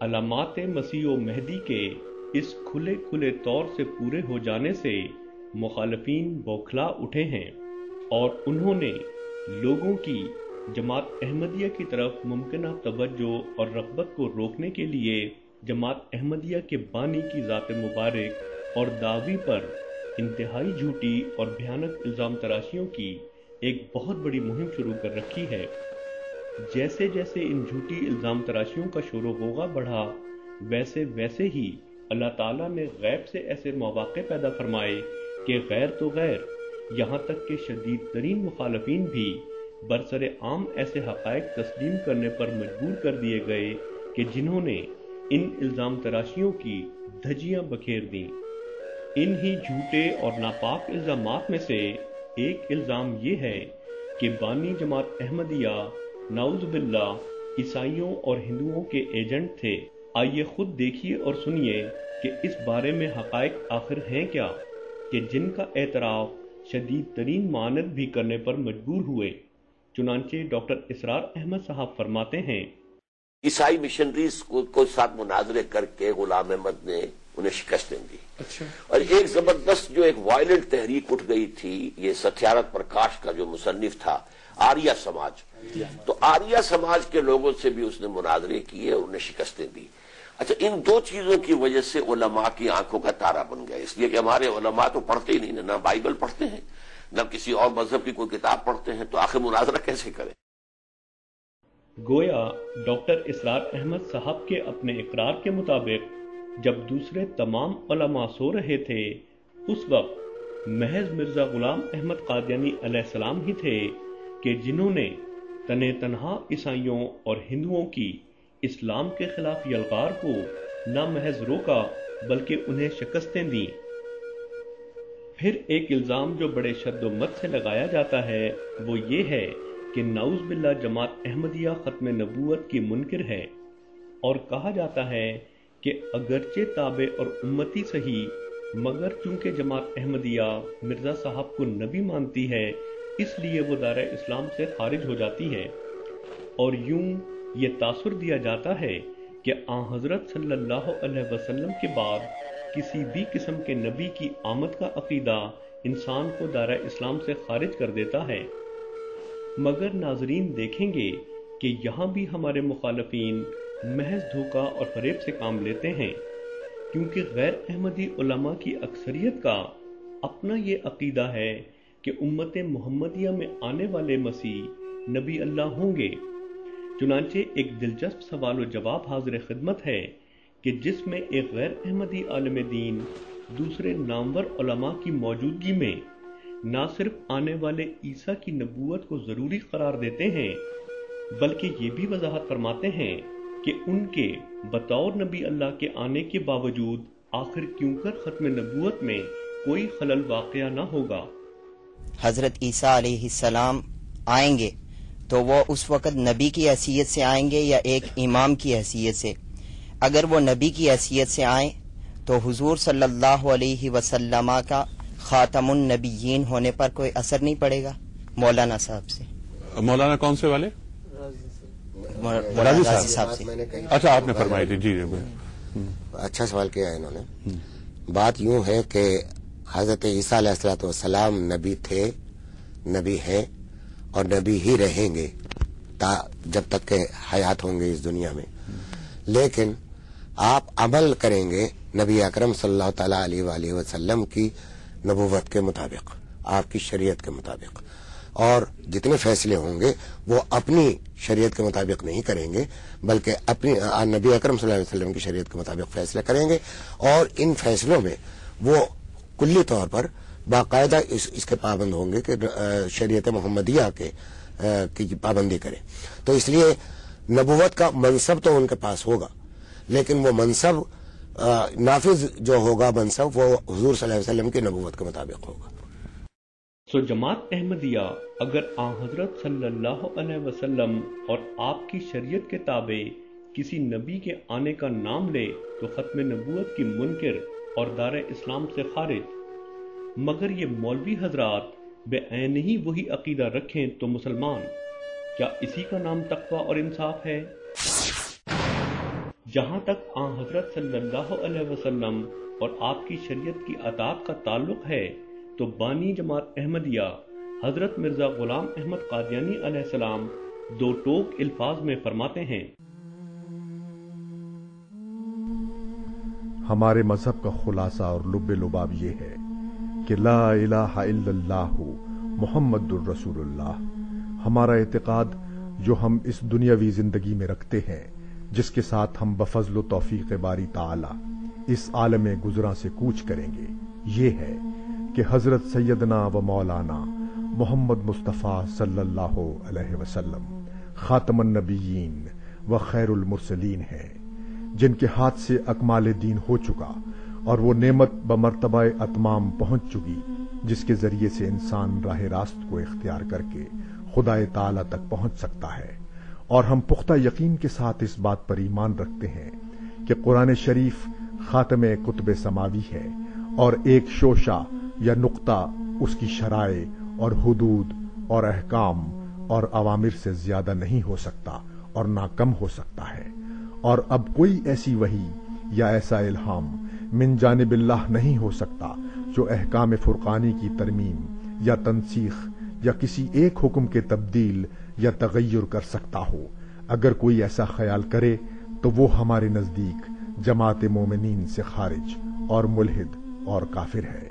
علامات مسیح و مہدی کے اس کھلے کھلے طور سے پورے ہو جانے سے مخالفین بوکھلا اٹھے ہیں اور انہوں نے لوگوں کی جماعت احمدیہ کی طرف ممکنہ توجہ اور رغبت کو روکنے کے لیے جماعت احمدیہ کے بانی کی ذات مبارک اور دعوی پر انتہائی جھوٹی اور بھیانک الزام تراشیوں کی ایک بہت بڑی مہم شروع کر رکھی ہے۔ جیسے جیسے ان جھوٹی الزام تراشیوں کا شور و غوغا بڑھا، ویسے ویسے ہی اللہ تعالیٰ نے غیب سے ایسے مواقع پیدا فرمائے کہ غیر تو غیر، یہاں تک کہ شدید ترین مخالفین بھی برسر عام ایسے حقائق تسلیم کرنے پر مجبور کر دیے گئے کہ جنہوں نے ان الزام تراشیوں کی دھجیاں بکھیر دیں۔ ان ہی جھوٹے اور ناپاک الزامات میں سے ایک الزام یہ ہے کہ بانی جماعت احمدیہ نعوذ باللہ عیسائیوں اور ہندوؤں کے ایجنٹ تھے۔ آئیے خود دیکھیے اور سنیے کہ اس بارے میں حقائق آخر ہیں کیا، کہ جن کا اعتراف شدید ترین معاند بھی کرنے پر مجبور ہوئے۔ چنانچہ ڈاکٹر اسرار احمد صاحب فرماتے ہیں، عیسائی مشنریز کو ساتھ مناظرے کر کے غلام احمد نے انہیں شکستیں دی۔ اور ایک زبردست جو ایک وائلنٹ تحریک اٹھ گئی تھی، یہ ستیارتھ پرکاش کا جو مصنف تھا، آریہ سماج، تو آریہ سماج کے لوگوں سے بھی اس نے مناظرے کیے اور انہیں شکستیں دی۔ اچھا، ان دو چیزوں کی وجہ سے علماء کی آنکھوں کا تارا بن گیا، اس لیے کہ ہمارے علماء تو پڑھتے ہی نہیں، نہ بائبل پڑھتے ہیں نہ کسی اور مذہب کی کوئی کتاب پڑھتے ہیں، تو آخر مناظرہ کیسے کریں؟ گویا ڈاکٹر اسرار احمد صاحب کے اپنے اقرار کے مطابق جب دوسرے تمام علماء سو رہے تھے، اس وقت محض مرزا غلام احمد قادیانی علیہ السلام ہی تھے کہ جنہوں نے تنہا عیسائیوں اور ہندوؤں کی اسلام کے خلاف یلغار کو نہ محض روکا بلکہ انہیں شکستیں دیں۔ پھر ایک الزام جو بڑے شد و مت سے لگایا جاتا ہے وہ یہ ہے کہ نعوذ باللہ جماعت احمدیہ ختم نبوت کی منکر ہے، اور کہا جاتا ہے کہ اگرچہ تابع اور امتی صحیح، مگر چونکہ جماعت احمدیہ مرزا صاحب کو نبی مانتی ہے اس لیے وہ دائرہ اسلام سے خارج ہو جاتی ہے، اور یوں یہ تاثر دیا جاتا ہے کہ آن حضرت صلی اللہ علیہ وسلم کے بعد کسی بھی قسم کے نبی کی آمد کا عقیدہ انسان کو دائرہ اسلام سے خارج کر دیتا ہے۔ مگر ناظرین دیکھیں گے کہ یہاں بھی ہمارے مخالفین محض دھوکہ اور فریب سے کام لیتے ہیں، کیونکہ غیر احمدی علماء کی اکثریت کا اپنا یہ عقیدہ ہے کہ امت محمدیہ میں آنے والے مسیح نبی اللہ ہوں گے۔ چنانچہ ایک دلچسپ سوال و جواب حاضر خدمت ہے کہ جس میں ایک غیر احمدی عالم دین دوسرے نامور علماء کی موجودگی میں نہ صرف آنے والے عیسیٰ کی نبوت کو ضروری قرار دیتے ہیں بلکہ یہ بھی وضاحت فرماتے ہیں کہ ان کے بطور نبی اللہ کے آنے کے باوجود آخر کیوں کر ختم نبوت میں کوئی خلل واقع نہ ہوگا۔ حضرت عیسیٰ علیہ السلام آئیں گے تو وہ اس وقت نبی کی حیثیت سے آئیں گے یا ایک امام کی حیثیت سے؟ اگر وہ نبی کی حیثیت سے آئیں تو حضور صلی اللہ علیہ وسلم کا خاتم النبیین ہونے پر کوئی اثر نہیں پڑے گا؟ مولانا صاحب سے۔ مولانا کون سے والے؟ راضی صاحب سے۔ اچھا، آپ نے فرمائی تھی۔ جی اچھا سوال کیا ہے انہوں نے۔ بات یوں ہے کہ حضرت عیسیٰ علیہ الصلوۃ والسلام نبی تھے، نبی ہیں اور نبی ہی رہیں گے جب تک کہ حیات ہوں گے اس دنیا میں، لیکن آپ عمل کریں گے نبی اکرم صلی اللہ تعالی علیہ وآلہ وسلم کی نبوت کے مطابق، آپ کی شریعت کے مطابق، اور جتنے فیصلے ہوں گے وہ اپنی شریعت کے مطابق نہیں کریں گے بلکہ اپنی نبی اکرم صلی اللہ علیہ وسلم کی شریعت کے مطابق فیصلے کریں گے، اور ان فیصلوں میں وہ کلی طور پر باقاعدہ اس کے پابند ہوں گے کہ شریعت محمدیہ کی پابندی کریں۔ تو اس لیے نبوت کا منصب تو ان کے پاس ہوگا، لیکن وہ منصب نافذ جو ہوگا منصب وہ حضور صلی اللہ علیہ وسلم کی نبوت کے مطابق ہوگا۔ سو جماعت احمدیہ اگر آن حضرت صلی اللہ علیہ وسلم اور آپ کی شریعت کے تابع کسی نبی کے آنے کا نام لے تو ختم نبوت کی منکر اور دار اسلام سے خارج، مگر یہ مولوی حضرات بے عین ہی وہی عقیدہ رکھیں تو مسلمان، کیا اسی کا نام تقوی اور انصاف ہے؟ جہاں تک آن حضرت صلی اللہ علیہ وسلم اور آپ کی شریعت کی اطاعت کا تعلق ہے تو بانی جماعت احمدیہ حضرت مرزا غلام احمد قادیانی علیہ السلام دو ٹوک الفاظ میں فرماتے ہیں، ہمارے مذہب کا خلاصہ اور لب لباب یہ ہے کہ لا الہ الا اللہ محمد الرسول اللہ ہمارا اعتقاد جو ہم اس دنیاوی زندگی میں رکھتے ہیں، جس کے ساتھ ہم بفضل و توفیق باری تعالی اس عالم گزراں سے کوچ کریں گے، یہ ہے کہ حضرت سیدنا و مولانا محمد مصطفیٰ صلی اللہ علیہ وسلم خاتم النبیین و خیر المرسلین ہیں، جن کے ہاتھ سے اکمال دین ہو چکا اور وہ نعمت بمرتبہ اتمام پہنچ چکی جس کے ذریعے سے انسان راہ راست کو اختیار کر کے خدا تعالی تک پہنچ سکتا ہے۔ اور ہم پختہ یقین کے ساتھ اس بات پر ایمان رکھتے ہیں کہ قرآن شریف خاتم کتب سماوی ہے اور ایک شوشہ یا نقطہ اس کی شرائع اور حدود اور احکام اور اوامر سے زیادہ نہیں ہو سکتا اور نہ کم ہو سکتا ہے، اور اب کوئی ایسی وحی یا ایسا الہام من جانب اللہ نہیں ہو سکتا جو احکام فرقانی کی ترمیم یا تنسیخ یا کسی ایک حکم کے تبدیل یا تغیر کر سکتا ہو۔ اگر کوئی ایسا خیال کرے تو وہ ہمارے نزدیک جماعت مومنین سے خارج اور ملحد اور کافر ہے۔